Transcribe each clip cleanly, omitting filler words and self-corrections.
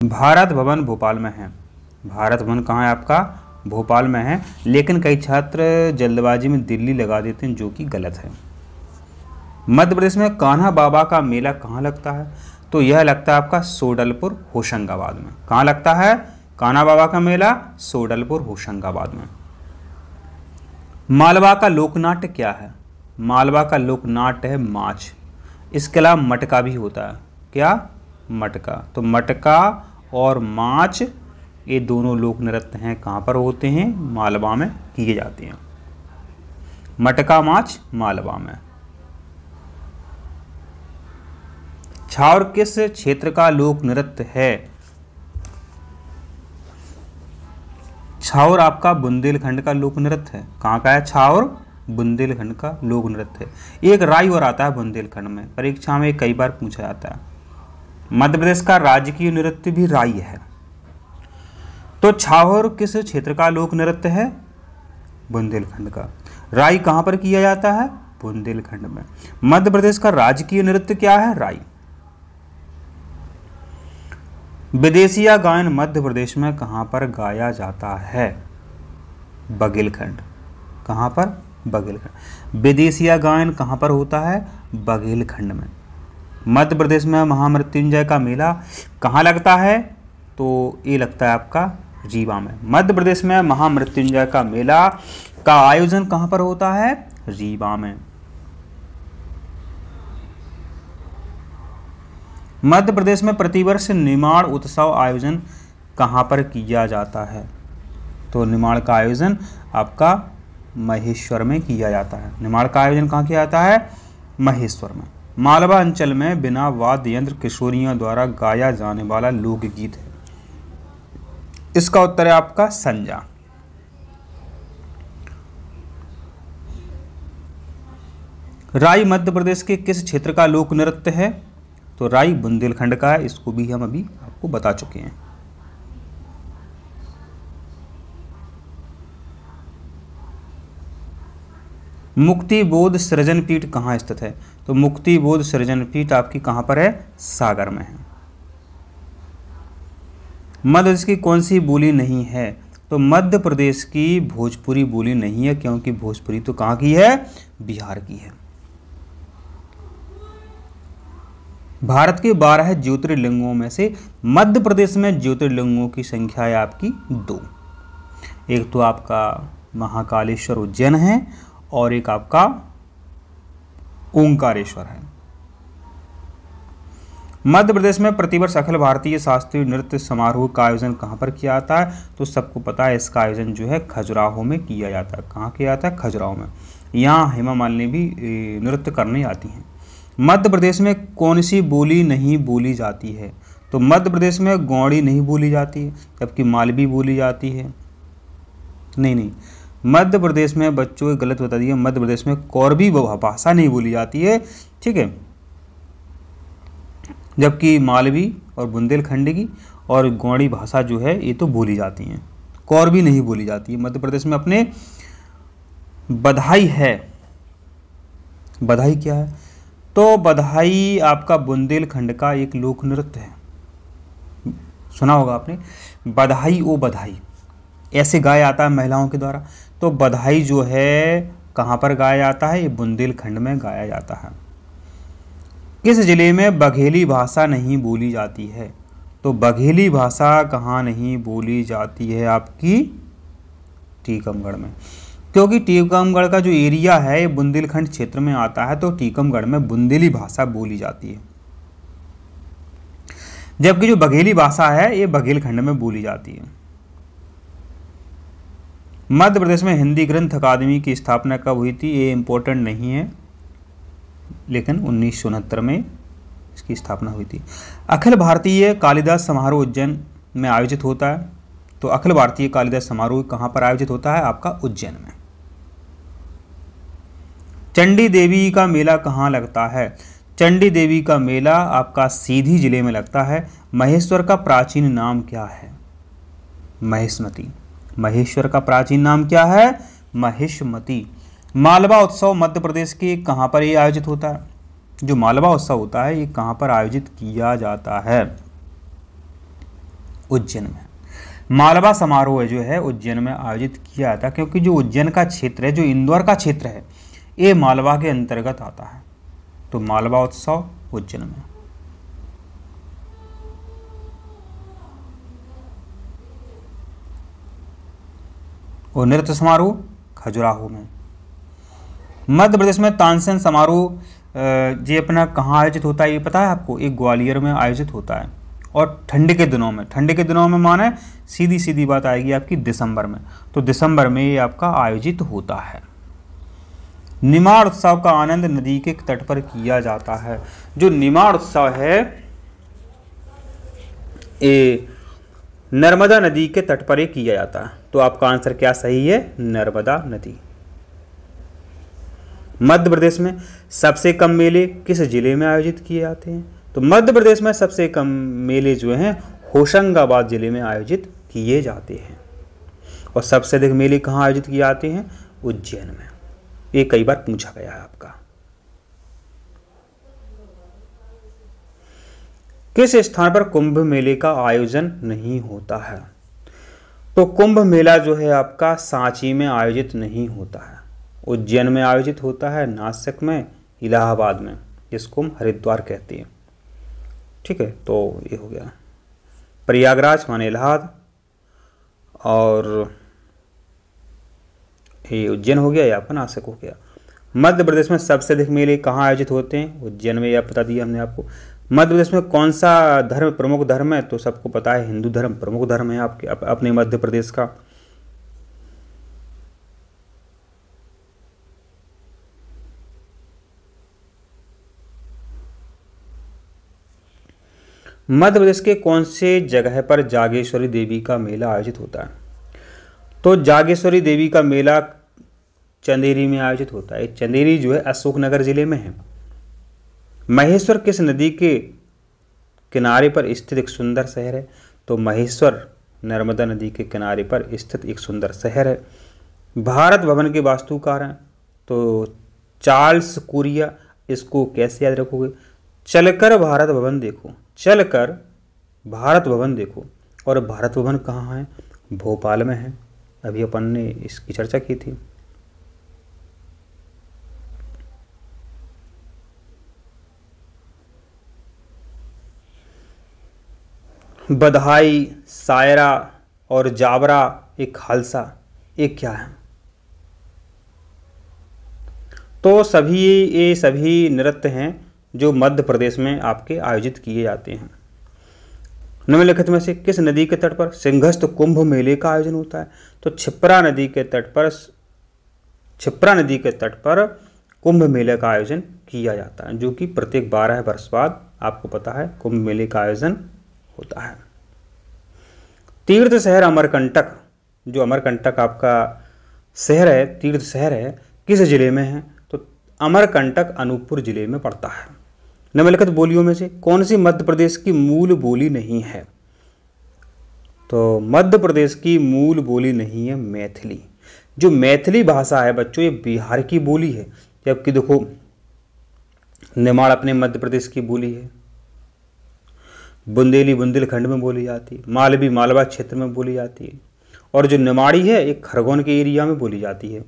भारत भवन भोपाल में है। भारत भवन कहाँ है आपका? भोपाल में है, लेकिन कई छात्र जल्दबाजी में दिल्ली लगा देते हैं, जो कि गलत है। मध्य प्रदेश में कान्हा बाबा का मेला कहाँ लगता है? तो यह लगता है आपका सोडलपुर होशंगाबाद में। कहाँ लगता है कान्हा बाबा का मेला? सोडलपुर होशंगाबाद में। मालवा का लोकनाट्य क्या है? मालवा का लोकनाट्य है माछ। इसके अलावा मटका भी होता है। क्या? मटका। तो मटका और माछ ये दोनों लोक नृत्य हैं, कहाँ पर होते हैं? मालवा में किए जाते हैं। मटका माछ मालवा में। छावर किस क्षेत्र का लोक नृत्य है? छावर आपका बुंदेलखंड का लोक नृत्य है। कहाँ का है छावर? बुंदेलखंड का लोक नृत्य है। एक राई और आता है बुंदेलखंड में, परीक्षा में कई बार पूछा जाता है। मध्य प्रदेश का राजकीय नृत्य भी राई है। तो छावर किस क्षेत्र का लोक नृत्य है? बुंदेलखंड का। राई कहाँ पर किया जाता है? बुंदेलखंड में। मध्य प्रदेश का राजकीय नृत्य क्या है? राई। विदेशिया गायन मध्य प्रदेश में कहाँ पर गाया जाता है? बघेलखंड। कहाँ पर? बघेलखंड। विदेशिया गायन कहाँ पर होता है? बघेलखंड में। मध्य प्रदेश में महामृत्युंजय का मेला कहाँ लगता है? तो ये लगता है आपका रीवा में। मध्य प्रदेश में महामृत्युंजय का मेला का आयोजन कहाँ पर होता है? रीवा में। मध्य प्रदेश में प्रतिवर्ष निमाड़ उत्सव आयोजन कहाँ पर किया जाता है? तो निमाड़ का आयोजन आपका महेश्वर में किया जाता है। निमाड़ का आयोजन कहाँ किया जाता है? महेश्वर में। मालवा अंचल में बिना वाद्य यंत्र किशोरियों द्वारा गाया जाने वाला लोकगीत है। इसका उत्तर है आपका संजा। राई मध्य प्रदेश के किस क्षेत्र का लोक नृत्य है? तो राई बुंदेलखंड का है। इसको भी हम अभी आपको बता चुके हैं। मुक्ति बोध सृजन पीठ कहाँ स्थित है? तो मुक्ति बोध सृजन पीठ आपकी कहाँ पर है? सागर में है। मध्य प्रदेश की कौन सी बोली नहीं है? तो मध्य प्रदेश की भोजपुरी बोली नहीं है, क्योंकि भोजपुरी तो कहाँ की है? बिहार की है। भारत के 12 ज्योतिर्लिंगों में से मध्य प्रदेश में ज्योतिर्लिंगों की संख्या है आपकी 2। एक तो आपका महाकालेश्वर उज्जैन है और एक आपका ओंकारेश्वर है। मध्य प्रदेश में प्रतिवर्ष अखिल भारतीय शास्त्रीय नृत्य समारोह का आयोजन कहाँ पर किया जाता है? तो सबको पता है इसका आयोजन जो है खजुराहो में किया जाता है। कहाँ किया जाता है? खजुराहो में। यहाँ हेमा मालिनी भी नृत्य करने आती हैं। मध्य प्रदेश में कौन सी बोली नहीं बोली जाती है? तो मध्य प्रदेश में गौड़ी नहीं बोली जाती है, जबकि मालवी बोली जाती है। नहीं, मध्य प्रदेश में बच्चों गलत बता दिया। मध्य प्रदेश में कोरबी भाषा नहीं बोली जाती है, ठीक है, जबकि मालवी और बुंदेलखंड की और गौड़ी भाषा जो है ये तो बोली जाती हैं। कोरबी नहीं बोली जाती है मध्य प्रदेश में। अपने बधाई है। बधाई क्या है? तो बधाई आपका बुंदेलखंड का एक लोक नृत्य है। सुना होगा आपने, बधाई ओ बधाई, ऐसे गाया जाता है महिलाओं के द्वारा। तो बधाई जो है कहाँ पर गाया जाता है? ये बुंदेलखंड में गाया जाता है। किस जिले में बघेली भाषा नहीं बोली जाती है? तो बघेली भाषा कहाँ नहीं बोली जाती है? आपकी टीकमगढ़ में, क्योंकि टीकमगढ़ का जो एरिया है ये बुंदेलखंड क्षेत्र में आता है। तो टीकमगढ़ में बुंदेली भाषा बोली जाती है, जबकि जो बघेली भाषा है ये बघेलखंड में बोली जाती है। मध्य प्रदेश में हिंदी ग्रंथ अकादमी की स्थापना कब हुई थी? ये इम्पोर्टेंट नहीं है, लेकिन 1969 में इसकी स्थापना हुई थी। अखिल भारतीय कालिदास समारोह उज्जैन में आयोजित होता है। तो अखिल भारतीय कालिदास समारोह कहाँ पर आयोजित होता है? आपका उज्जैन में। चंडी देवी का मेला कहाँ लगता है? चंडी देवी का मेला आपका सीधी जिले में लगता है। महेश्वर का प्राचीन नाम क्या है? महेशमती। महेश्वर का प्राचीन नाम क्या है? महेशमती। मालवा उत्सव मध्य प्रदेश के कहाँ पर ये आयोजित होता है? जो मालवा उत्सव होता है ये कहाँ पर आयोजित किया जाता है? उज्जैन में। मालवा समारोह जो है उज्जैन में आयोजित किया जाता है, क्योंकि जो उज्जैन का क्षेत्र है, जो इंदौर का क्षेत्र है, ये मालवा के अंतर्गत आता है। तो मालवा उत्सव उज्जैन में। और नृत्य समारोह खजुराहो में। मध्य प्रदेश में तानसेन समारोह ये अपना कहाँ आयोजित होता है ये पता है आपको? एक ग्वालियर में आयोजित होता है, और ठंड के दिनों में। ठंड के दिनों में माने सीधी सीधी बात आएगी आपकी दिसंबर में। तो दिसंबर में ये आपका आयोजित होता है। निमाड़ उत्सव का आनंद नदी के तट पर किया जाता है। जो निमाड़ उत्सव है ये नर्मदा नदी के तट पर ही किया जाता है। तो आपका आंसर क्या सही है? नर्मदा नदी। मध्य प्रदेश में सबसे कम मेले किस जिले में आयोजित किए जाते हैं? तो मध्य प्रदेश में सबसे कम मेले जो हैं होशंगाबाद जिले में आयोजित किए जाते हैं। और सबसे अधिक मेले कहाँ आयोजित किए जाते हैं? उज्जैन में। ये कई बार पूछा गया है आपका। किस स्थान पर कुंभ मेले का आयोजन नहीं होता है? तो कुंभ मेला जो है आपका सांची में आयोजित नहीं होता है, उज्जैन में आयोजित होता है, नासिक में, इलाहाबाद में, जिसको हम हरिद्वार कहते हैं। ठीक है, तो ये हो गया। प्रयागराज माने इलाहाबाद, और ये उज्जैन हो गया, या आपका नासिक हो गया। मध्य प्रदेश में सबसे अधिक मेले कहाँ आयोजित होते हैं? उज्जैन में, यह बता दिया हमने आपको। मध्य प्रदेश में कौन सा धर्म प्रमुख धर्म है? तो सबको पता है हिंदू धर्म प्रमुख धर्म है आपके अपने मध्य प्रदेश का। मध्य प्रदेश के कौन से जगह पर जागेश्वरी देवी का मेला आयोजित होता है? तो जागेश्वरी देवी का मेला चंदेरी में आयोजित होता है। चंदेरी जो है अशोकनगर जिले में है। महेश्वर किस नदी के किनारे पर स्थित एक सुंदर शहर है? तो महेश्वर नर्मदा नदी के किनारे पर स्थित एक सुंदर शहर है। भारत भवन के वास्तुकार हैं तो चार्ल्स कुरिया। इसको कैसे याद रखोगे? चलकर भारत भवन देखो, चलकर भारत भवन देखो। और भारत भवन कहाँ है? भोपाल में है। अभी अपन ने इसकी चर्चा की थी। बधाई, सायरा और जावरा एक खालसा, एक क्या है? तो ये सभी नृत्य हैं जो मध्य प्रदेश में आपके आयोजित किए जाते हैं। निम्नलिखित में से किस नदी के तट पर सिंहस्थ कुंभ मेले का आयोजन होता है? तो क्षिप्रा नदी के तट पर कुंभ मेले का आयोजन किया जाता है, जो कि प्रत्येक 12 वर्ष बाद आपको पता है कुंभ मेले का आयोजन होता है। तीर्थ शहर अमरकंटक, जो अमरकंटक आपका शहर है, तीर्थ शहर है, किस जिले में है? तो अमरकंटक अनूपपुर जिले में पड़ता है। निम्नलिखित बोलियों में से कौन सी मध्य प्रदेश की मूल बोली नहीं है? तो मध्य प्रदेश की मूल बोली नहीं है मैथिली। जो मैथिली भाषा है बच्चों, ये बिहार की बोली है, जबकि देखो निमाड़ अपने मध्य प्रदेश की बोली है, बुंदेली बुंदेलखंड में बोली जाती है, मालवी मालवा क्षेत्र में बोली जाती है, और जो निमाड़ी है एक खरगोन के एरिया में बोली जाती है।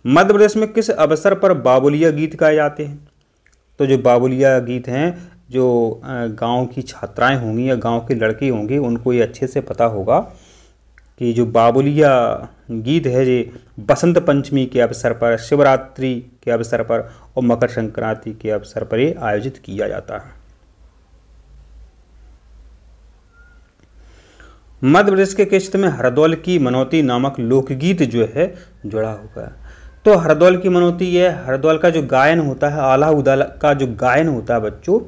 मध्य प्रदेश में किस अवसर पर बाबुलिया गीत गाए जाते हैं? तो जो बाबुलिया गीत हैं, जो गांव की छात्राएं होंगी या गांव के लड़के होंगे, उनको ये अच्छे से पता होगा कि जो बाबुलिया गीत है ये बसंत पंचमी के अवसर पर, शिवरात्रि के अवसर पर और मकर संक्रांति के अवसर पर ये आयोजित किया जाता है। मध्य प्रदेश के क्षेत्र में हरदौल की मनौती नामक लोकगीत जो है जुड़ा हुआ है। तो हरदौल की मनौती है, हरदौल का जो गायन होता है, आला उदाला का जो गायन होता है बच्चों,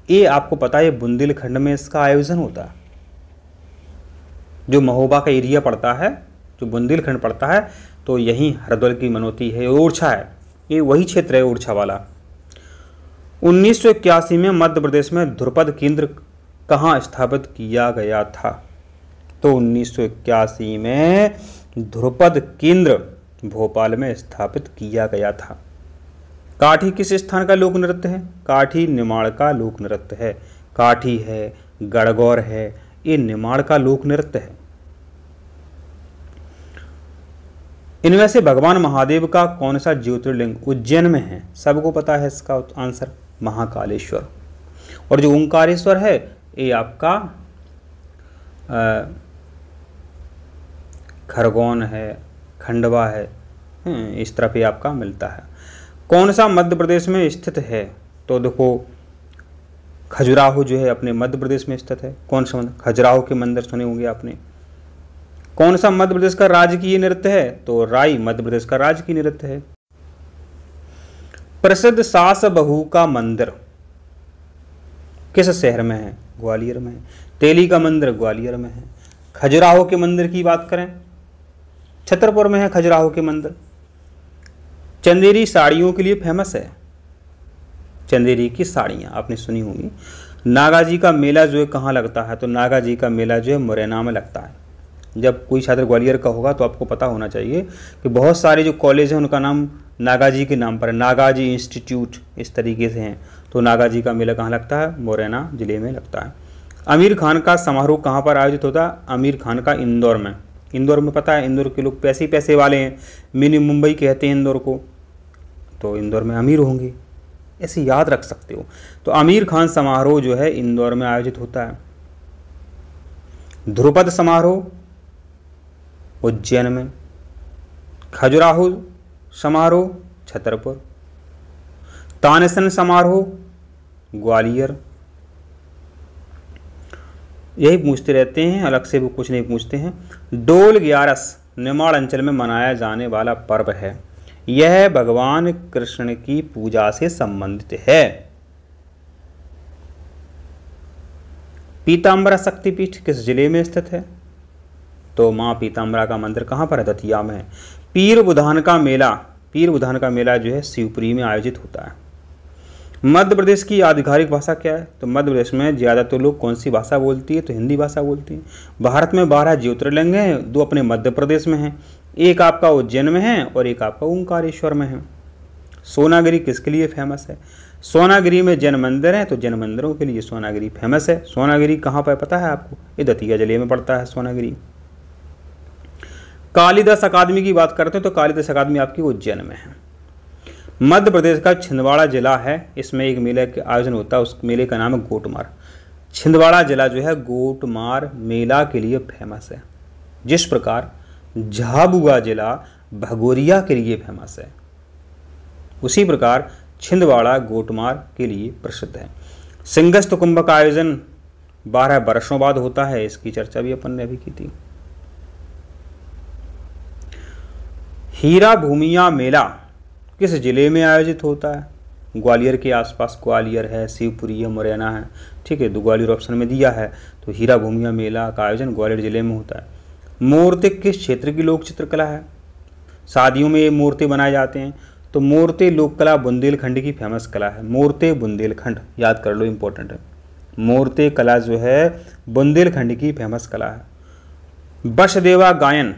ये आपको पता है बुंदेलखंड में इसका आयोजन होता है। जो महोबा का एरिया पड़ता है, जो बुंदेलखंड पड़ता है, तो यहीं हरदौल की मनौती है। ओरछा है, ये वही क्षेत्र है ओरछा वाला। 1981 में मध्य प्रदेश में ध्रुपद केंद्र कहाँ स्थापित किया गया था? तो 1981 में ध्रुपद केंद्र भोपाल में स्थापित किया गया था। काठी किस स्थान का लोक नृत्य है? काठी निमाड़ का लोक नृत्य है। काठी है, गणगौर है, ये निमाड़ का लोक नृत्य है। इनमें से भगवान महादेव का कौन सा ज्योतिर्लिंग उज्जैन में है? सबको पता है इसका आंसर, महाकालेश्वर। और जो ओंकारेश्वर है ये आपका खरगोन है, खंडवा है, इस तरफ ही आपका मिलता है। कौन सा मध्य प्रदेश में स्थित है? तो देखो खजुराहो जो है अपने मध्य प्रदेश में स्थित है। कौन सा मंदिर? खजुराहो के मंदिर सुने होंगे आपने। कौन सा मध्य प्रदेश का राजकीय नृत्य है? तो राई मध्य प्रदेश का राजकीय नृत्य है। प्रसिद्ध सास बहू का मंदिर किस शहर में है? ग्वालियर में है। तेली का मंदिर ग्वालियर में है। खजुराहो के मंदिर की बात करें, छतरपुर में है खजुराहो के मंदिर। चंदेरी साड़ियों के लिए फेमस है। चंदेरी की साड़ियाँ आपने सुनी होंगी। नागाजी का मेला जो है कहाँ लगता है? तो नागाजी का मेला जो है मुरैना में लगता है। जब कोई छात्र ग्वालियर का होगा तो आपको पता होना चाहिए कि बहुत सारे जो कॉलेज हैं उनका नाम नागाजी के नाम पर है। नागाजी इंस्टीट्यूट इस तरीके से हैं। तो नागाजी का मेला कहाँ लगता है? मुरैना जिले में लगता है। आमिर खान का समारोह कहाँ पर आयोजित होता है? आमिर खान का इंदौर में। इंदौर में पता है, इंदौर के लोग पैसे ही पैसे वाले हैं, मिनी मुंबई कहते हैं इंदौर को, तो इंदौर में अमीर होंगे, ऐसे याद रख सकते हो। तो आमिर खान समारोह जो है इंदौर में आयोजित होता है। ध्रुपद समारोह उज्जैन में। खजुराहो समारोह छतरपुर। तानसेन समारोह ग्वालियर। यही पूछते रहते हैं, अलग से वो कुछ नहीं पूछते हैं। डोल ग्यारस निमाड़ अंचल में मनाया जाने वाला पर्व है। यह भगवान कृष्ण की पूजा से संबंधित है। पीताम्बरा शक्तिपीठ किस जिले में स्थित है? तो मां पीताम्बरा का मंदिर कहां पर है? दतिया में है। पीर बुधान का मेला जो है शिवपुरी में आयोजित होता है। मध्य प्रदेश की आधिकारिक भाषा क्या है? तो मध्य प्रदेश में ज़्यादातर लोग कौन सी भाषा बोलती है? तो हिंदी भाषा बोलती है। भारत में 12 ज्योतिर्लिंग हैं, 2 अपने मध्य प्रदेश में हैं, एक आपका उज्जैन में है और एक आपका ओंकारेश्वर में है। सोनागिरी किसके लिए फेमस है? सोनागिरी में जैन मंदिर है, तो जैन मंदिरों के लिए सोनागिरी फेमस है। सोनागिरी कहाँ पर पता है आपको? ये दतिया जिले में पड़ता है सोनागिरी। कालिदास अकादमी की बात करते हैं तो कालिदास अकादमी आपकी उज्जैन में है। मध्य प्रदेश का छिंदवाड़ा जिला है, इसमें एक मेले का आयोजन होता है, उस मेले का नाम है गोटमार। छिंदवाड़ा जिला जो है गोटमार मेला के लिए फेमस है। जिस प्रकार झाबुआ जिला भगोरिया के लिए फेमस है, उसी प्रकार छिंदवाड़ा गोटमार के लिए प्रसिद्ध है। सिंगस्त कुंभ का आयोजन 12 वर्षों बाद होता है, इसकी चर्चा भी अपन ने अभी की थी। हीरा भूमिया मेला किस जिले में आयोजित होता है? ग्वालियर के आसपास, ग्वालियर है, शिवपुरी है, मुरैना है, ठीक है, तो ग्वालियर ऑप्शन में दिया है। तो हीरा भूमिया मेला का आयोजन ग्वालियर जिले में होता है। मूर्ति किस क्षेत्र की लोक चित्रकला है? शादियों में ये मूर्ति बनाए जाते हैं, तो मूर्ति लोक कला बुंदेलखंड की फेमस कला है। मूर्ति बुंदेलखंड याद कर लो, इंपॉर्टेंट है। मूर्ति कला जो है बुंदेलखंड की फेमस कला है। बसदेवा गायन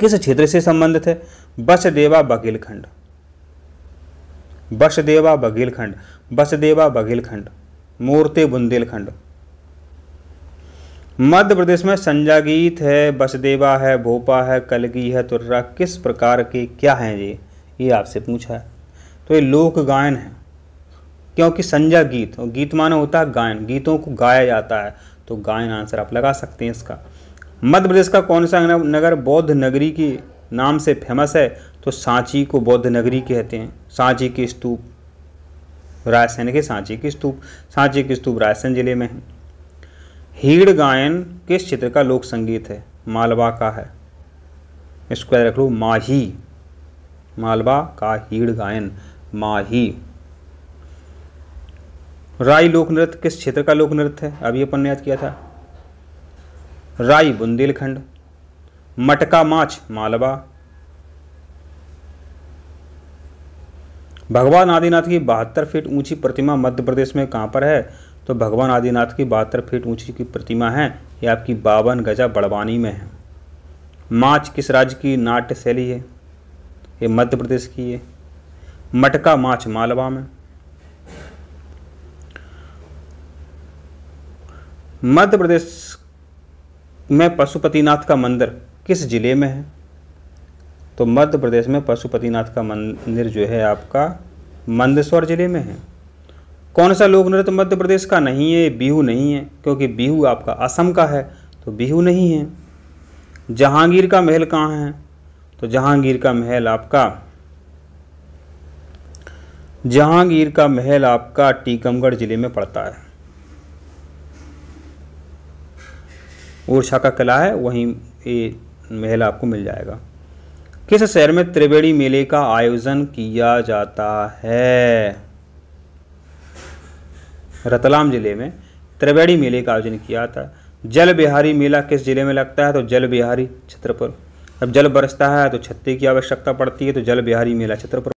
किस क्षेत्र से संबंधित है? बसदेवा बघेलखंड। बसदेवा बघेलखंड, बसदेवा बघेलखंड, मूर्ति बुंदेलखंड। मध्य प्रदेश में संजा गीत है, बसदेवा है, भोपा है, कलगी है, तुर्रा किस प्रकार के क्या हैं ये आपसे पूछा है। तो ये लोक गायन है, क्योंकि संजा गीत, और गीत माने होता है गायन, गीतों को गाया जाता है, तो गायन आंसर आप लगा सकते हैं इसका। मध्य प्रदेश का कौन सा नगर बौद्ध नगरी के नाम से फेमस है? तो सांची को बौद्ध नगरी कहते हैं। सांची के स्तूप, रायसेन के सांची के स्तूप, सांची के स्तूप रायसेन जिले में है। हीड़ गायन किस क्षेत्र का लोक संगीत है? मालवा का है, इसको याद रख लो, माही। मालवा का हीड़ गायन माही। राई लोक नृत्य किस क्षेत्र का लोक नृत्य है? अभी अपन ने याद किया था, राई बुंदेलखंड। मटका माछ मालवा। भगवान आदिनाथ की 72 फीट ऊंची प्रतिमा मध्य प्रदेश में कहाँ पर है? तो भगवान आदिनाथ की 72 फीट ऊंची की प्रतिमा है, ये आपकी 52 गजा बड़वानी में है। माछ किस राज्य की नाट्य शैली है? ये मध्य प्रदेश की है। मटका माछ मालवा में। मध्य प्रदेश में पशुपतिनाथ का मंदिर किस जिले में है? तो मध्य प्रदेश में पशुपतिनाथ का मंदिर जो है आपका मंदसौर जिले में है। कौन सा लोक नृत्य मध्य प्रदेश का नहीं है? बिहू नहीं है, क्योंकि बिहू आपका असम का है, तो बिहू नहीं है। जहांगीर का महल कहाँ है? तो जहांगीर का महल आपका टीकमगढ़ जिले में पड़ता है। ओरछा का किला है, वहीं ये महल आपको मिल जाएगा। किस शहर में त्रिवेणी मेले का आयोजन किया जाता है? रतलाम जिले में त्रिवेणी मेले का आयोजन किया था। जल बिहारी मेला किस जिले में लगता है? तो जल बिहारी छतरपुर। अब जल बरसता है तो छत्ते की आवश्यकता पड़ती है, तो जल बिहारी मेला छतरपुर।